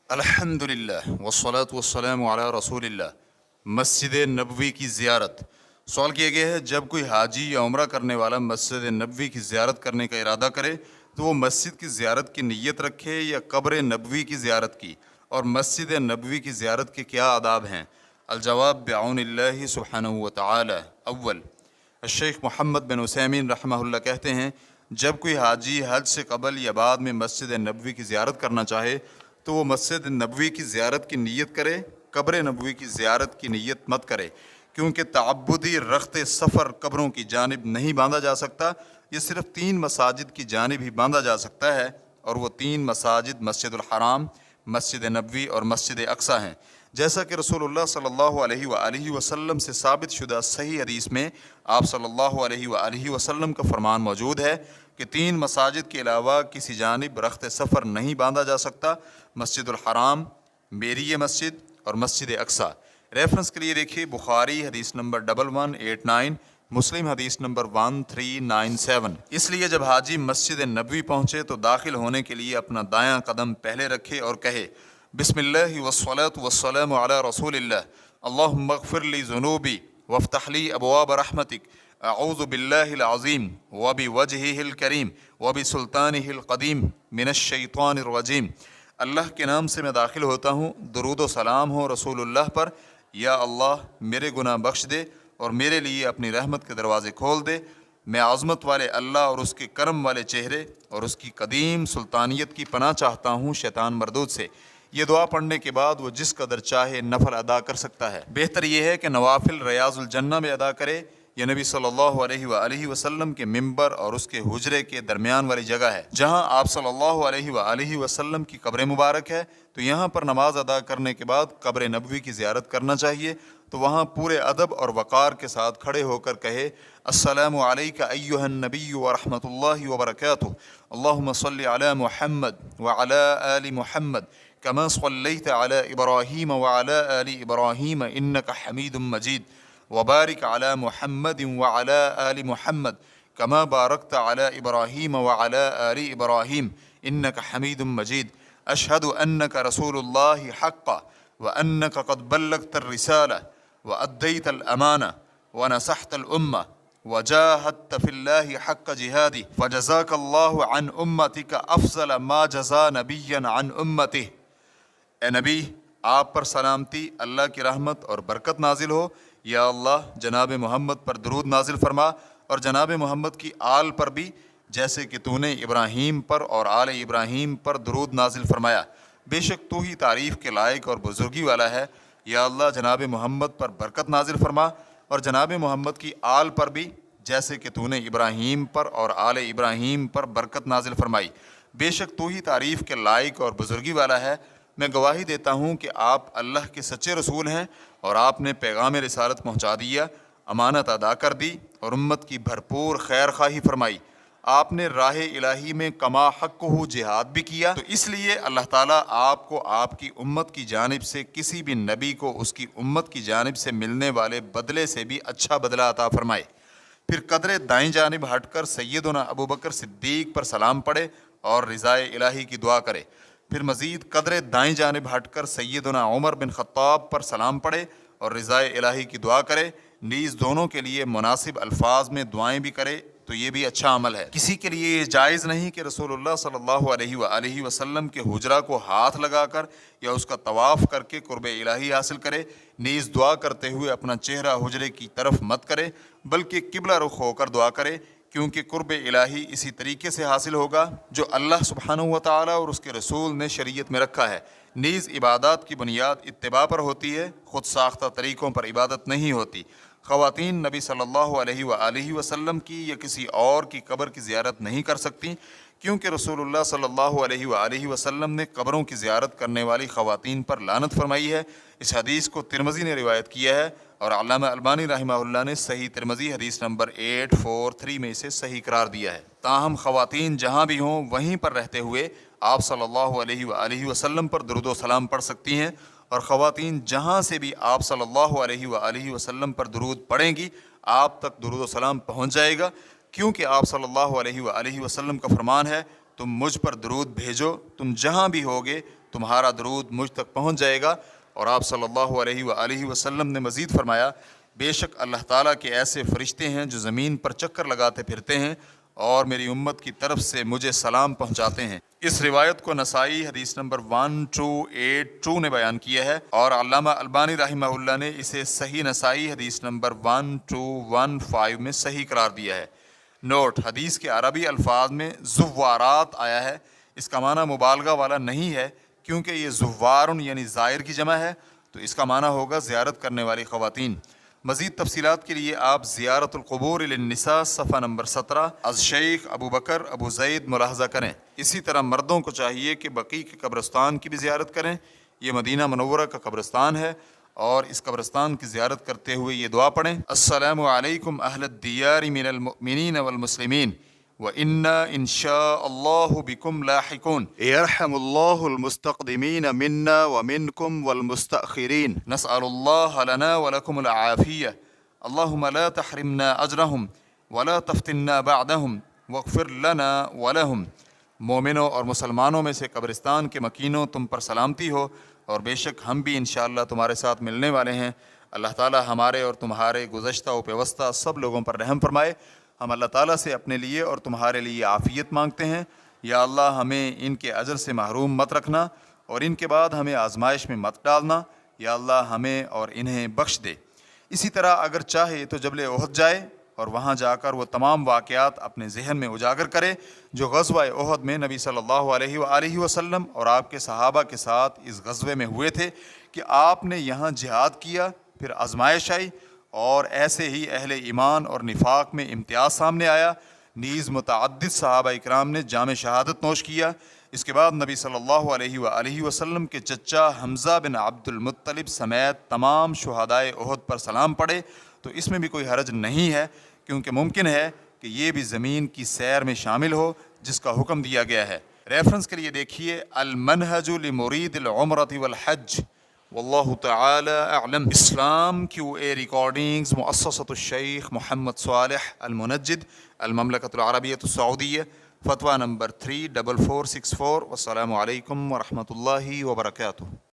अल्हम्दुलिल्लाह वस्सलातु वस्सलामु अला रसूलिल्लाह। मस्जिद नबवी की ज़ियारत। सवाल किया गया है, जब कोई हाजी या उम्रा करने वाला मस्जिद नबवी की ज़ियारत करने का इरादा करे तो वो मस्जिद की ज़ियारत की नीयत रखे या कब्र नबवी की ज़ियारत की, और मस्जिद नबवी की ज़ियारत के क्या आदाब हैं? अलजवाब बिअौनिल्लाहि सुब्हानहु व तआला। अव्वल, शेख मोहम्मद बिन उसैमीन रहमहुल्लाह कहते हैं, जब कोई हाजी हज से कबल या बाद में मस्जिद नबवी की ज़ियारत करना चाहे तो वो मस्जिद नबवी की ज़ियारत की नीयत करे, कब्र नबवी की ज़ियारत की नीयत मत करे, क्योंकि तअब्बुदी रख्त सफ़र कब्रों की जानिब नहीं बांधा जा सकता। ये सिर्फ़ 3 मसाजिद की जानिब ही बांधा जा सकता है, और वो 3 मसाजिद मस्जिदुल हराम, मस्जिद नबवी और मस्जिद अक्सा हैं। जैसा कि रसूलुल्लाह सल्लल्लाहु अलैहि वसल्लम से साबित शुदा सही हदीस में आप सल्लल्लाहु अलैहि वसल्लम का फरमान मौजूद है कि 3 मसाजिद के अलावा किसी जानिब रख्त सफ़र नहीं बांधा जा सकता, मस्जिदुल हराम, मेरी ये मस्जिद और मस्जिद अक्सा। रेफरेंस के लिए देखिए बुखारी हदीस नंबर 1189, मुस्लिम हदीस नंबर 1397। इसलिए जब हाजी मस्जिद नबवी पहुँचे तो दाखिल होने के लिए अपना दायां कदम पहले रखे और कहे, बिस्मिल्लाहि वस्सलातु वस्सलामु अला रसूलिल्लाह, अल्लाहुम्मा अग़फ़िर ली ज़ुनूबी वफ़्तह ली अबवाब रहमतिक, अऊज़ु बिल्लाहिल अज़ीम व बिवजहिहिल करीम व बिसुल्तानिहिल क़दीम मिनश शैतानिर रजीम। अल्लाह के नाम से मैं दाखिल होता हूँ, दुरूद व सलाम हो रसूलुल्लाह पर। या अल्लाह मेरे गुनाह बख्श दे और मेरे लिए अपनी रहमत के दरवाज़े खोल दे। मैं आज़मत वाले अल्लाह और उसके करम वाले चेहरे और उसकी कदीम सुल्तानियत की पनाह चाहता हूँ शैतान मरदूद से। ये दुआ पढ़ने के बाद वो जिस कदर चाहे नफल अदा कर सकता है। बेहतर यह है कि नवाफिल रियाज़ुल जन्नह में अदा करे। यह नबी सल्लल्लाहु अलैहि वसल्लम के मिंबर और उसके हुजरे के दरमियान वाली जगह है, जहाँ आप सल्लल्लाहु अलैहि वसल्लम की कब्र मुबारक है। तो यहाँ पर नमाज अदा करने के बाद कब्र नबवी की ज़ियारत करना चाहिए। तो वहाँ पूरे अदब और वक़ार के साथ खड़े होकर कहे, अस्सलामु अलैका अय्युहन नबिय्यु व रहमतुल्लाहि व बरकातुहू, अल्लाहुम्मा सल्लि अला मुहम्मद व अला आलि मुहम्मद कमा सल्लैता अला इब्राहीम व अला आलि इब्राहीम इन्नका हमीदुम मजीद, वबारिक अला मुहम्मद व अला आलि मुहम्मद कमा बारकता अला इब्राहीम व अला आलि इब्राहीम इन्नका हमीदुम मजीद। अशहदु अन्नका रसूलुल्लाहि हक़्क़न व अन्नका क़द बल्लग़्तर रिसाला व अद्दैतल अमाना व नसहतल उम्मा व जाहदत फ़िल्लाहि हक़्क़ जिहादी फ़जज़ाकल्लाहु अन उम्मतिका अफ़ज़ल मा जज़ा नबिय्यन अन उम्मतिह। ए नबी, आप पर सलामती, अल्लाह की रहमत और बरकत नाजिल हो। या अल्लाह जनाब मोहम्मद पर दरूद नाजिल फरमा और जनाब मोहम्मद की आल पर भी, जैसे कि तूने इब्राहीम पर और आल इब्राहीम पर दरूद नाजिल फरमाया। बेशक तू ही तारीफ़ के लायक और बुजुर्गी वाला है। या अल्लाह जनाब मोहम्मद पर बरकत नाजिल फरमा और जनाब मोहम्मद की आल पर भी, जैसे कि तूने इब्राहीम पर और आल इब्राहीम पर बरकत नाजिल फरमाई। बेशक तू ही तारीफ़ के लायक और बुजुर्गी वाला है। मैं गवाही देता हूँ कि आप अल्लाह के सच्चे रसूल हैं और आपने पैगाम रिसालत पहुँचा दिया, अमानत अदा कर दी और उम्मत की भरपूर खैर खाही फरमाई। आपने राह इलाही में कमा हक़्क़हू जिहाद भी किया। तो इसलिए अल्लाह ताला आपको आपकी उम्मत की जानिब से, किसी भी नबी को उसकी उम्मत की जानिब से मिलने वाले बदले से भी अच्छा बदला अता फरमाए। फिर कदरे दाएँ जानिब हटकर सैयदना अबू बकर सिद्दीक़ पर सलाम पढ़े और रिज़ाए इलाही की दुआ करे। फिर मज़ीद कदरे दाएँ जानिब हटकर सैयदना उमर बिन ख़त्ताब पर सलाम पढ़े और रिज़ाए इलाही की दुआ करे। नीज़ दोनों के लिए मुनासिब अल्फाज में दुआएं भी करे, तो ये भी अच्छा अमल है। किसी के लिए जायज़ नहीं कि रसूलुल्लाह सल्लल्लाहु अलैहि वसल्लम के हुजरा को हाथ लगाकर या उसका तवाफ़ करके कुर्ब इलाही हासिल करे। नीज़ दुआ करते हुए अपना चेहरा हुजरे की तरफ मत करे, बल्कि किबला रुख होकर दुआ करे, क्योंकि कुर्ब इलाही इसी तरीके से हासिल होगा जो अल्लाह सुब्हानहू व तआला और उसके रसूल ने शरीयत में रखा है। नीज़ इबादत की बुनियाद इत्तिबा पर होती है, ख़ुद साख्ता तरीक़ों पर इबादत नहीं होती। ख़वातीन नबी सल्लल्लाहु अलैहि वसल्लम की या किसी और की कब्र की ज़ियारत नहीं कर सकती, क्योंकि रसूलुल्लाह सल्लल्लाहु अलैहि वसल्लम ने कब्रों की ज़ियारत करने वाली ख़वातीन पर लानत फरमाई है। इस हदीस को तिरमिज़ी ने रिवायत किया है और अल्लामा अलबानी रहमहुल्लाह ने सही तिरमिज़ी हदीस नंबर 843 में इसे सही करार दिया है। ताहम ख़वातीन जहाँ भी हों वहीं पर रहते हुए आप सल्लल्लाहु अलैहि वसल्लम पर दुरूद व सलाम पढ़ सकती हैं, और ख़वातीन जहाँ से भी आप सल्लल्लाहु अलैहि वसल्लम पर दुरूद पढ़ेंगी आप तक दुरूद व सलाम पहुँच जाएगा, क्योंकि आप सल्लल्लाहु अलैहि वसल्लम का फरमान है, تم مجھ پر درود بھیجو، تم جہاں بھی ہوگے تمہارا درود مجھ تک پہنچ جائے گا۔ اور آپ صلی اللہ علیہ وآلہ وسلم نے مزید فرمایا، بے شک اللہ تعالیٰ کے ایسے فرشتے ہیں جو زمین پر چکر لگاتے پھرتے ہیں اور میری امت کی طرف سے مجھے سلام پہنچاتے ہیں۔ اس روایت کو نسائی حدیث نمبر 1282 نے بیان کیا ہے، اور علامہ البانی رحمہ اللہ نے اسے صحیح نسائی حدیث نمبر 1215 میں صحیح قرار دیا ہے۔ نوٹ: حدیث کے عربی الفاظ میں زوارات آیا ہے، اس کا معنی مبالغہ والا نہیں ہے، کیونکہ یہ زوارن یعنی زائر کی جمع ہے، تو اس کا معنی ہوگا زیارت کرنے والی خواتین۔ مزید تفصیلات کے لیے آپ زیارت القبور للنساء صفحہ نمبر 17 از شیخ ابو بکر ابو زید ملاحظہ کریں۔ اسی طرح مردوں کو چاہیے کہ بقیع کے قبرستان کی بھی زیارت کریں، یہ مدینہ منورہ کا قبرستان ہے، اور اس قبرستان کی زیارت کرتے ہوئے یہ دعا پڑھیں: السلام علیکم اہل الدیار من المؤمنین والمسلمین وَإِنَّا إِن شَاءَ اللَّهُ بِكُمْ لَاحِقُونَ يَرْحَمُ اللَّهُ الْمُسْتَقْدِمِينَ مِنَّا وَمِنْكُمْ وَالْمُسْتَأْخِرِينَ نَسْأَلُ اللَّهَ لَنَا وَلَكُمُ الْعَافِيَةَ اللَّهُمَّ لَا تَحْرِمْنَا أَجْرَهُمْ وَلَا تَفْتِنَّا بَعْدَهُمْ وَاغْفِرْ لَنَا وَلَهُمْ۔ مومنوں اور مسلمانوں میں سے قبرستان کے مکینوں تم پر سلامتی ہو، اور بے شک ہم بھی انشاءاللہ تمہارے ساتھ ملنے والے ہیں۔ اللہ تعالی ہمارے اور تمہارے گزشتہ و پیوستہ سب لوگوں پر رحم فرمائے۔ ہم اللہ تعالیٰ سے اپنے لیے اور تمہارے لیے عافیت مانگتے ہیں۔ یا اللہ ہمیں ان کے اجر سے محروم مت رکھنا، اور ان کے بعد ہمیں آزمائش میں مت ڈالنا۔ یا اللہ ہمیں اور انہیں بخش دے۔ اسی طرح اگر چاہے تو جبل احد جائے اور وہاں جا کر وہ تمام واقعات اپنے ذہن میں اجاگر کرے جو غزوہ احد میں نبی صلی اللہ علیہ وآلہ وسلم اور آپ کے صحابہ کے ساتھ اس غزوے میں ہوئے تھے، کہ آپ نے یہاں جہاد کیا، پھر آزمائش آئی، اور ایسے ہی اہل ایمان اور نفاق میں امتیاز سامنے آیا، نیز متعدد صحابہ اکرام نے جام شہادت نوش کیا۔ اس کے بعد نبی صلی اللہ علیہ وآلہ وسلم کے چچا حمزہ بن عبد المطلب سمیت تمام شہدائے احد پر سلام پڑھے، تو اس میں بھی کوئی حرج نہیں ہے، کیونکہ ممکن ہے کہ یہ بھی زمین کی سیر میں شامل ہو جس کا حکم دیا گیا ہے۔ ریفرنس کے لیے دیکھیے المنہج لمرید العمرۃ والحج، واللہ تعالی اعلم۔ اسلام QA ریکارڈنگز مؤسسۃ الشیخ محمد صالح المنجد، المملکۃ العربیۃ السعودیہ، فتویٰ نمبر 34464۔ والسلام علیکم ورحمۃ اللہ وبرکاتہ۔